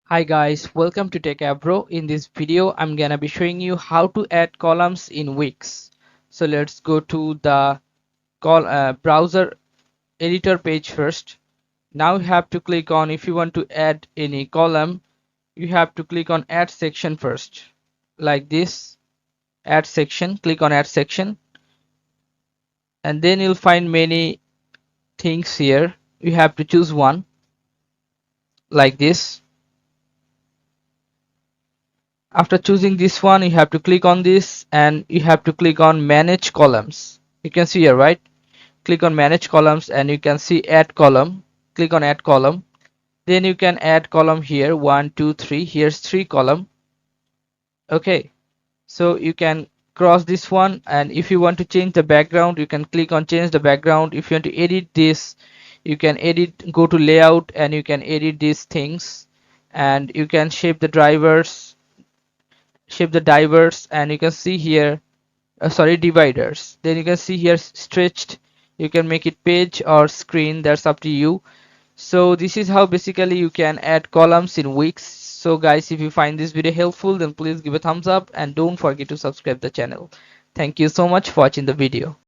Hi guys, welcome to Techavro. In this video, I'm gonna be showing you how to add columns in Wix. So let's go to the browser editor page first. Now you have to click on, if you want to add any column, you have to click on add section first. Like this, add section, click on add section, and then you'll find many things here. You have to choose one like this. After choosing this one, you have to click on this and you have to click on manage columns. You can see here, right? Click on manage columns and you can see add column. Click on add column. Then you can add column here, 1 2 3. Here's 3 column. Okay, so you can cross this one, and if you want to change the background, you can click on change the background. If you want to edit this, you can edit, go to layout, and you can edit these things, and you can shape the divers, and you can see here, sorry, dividers. Then you can see here stretched. You can make it page or screen, that's up to you. So this is how basically you can add columns in Wix. So guys, if you find this video helpful, then please give a thumbs up and don't forget to subscribe the channel. Thank you so much for watching the video.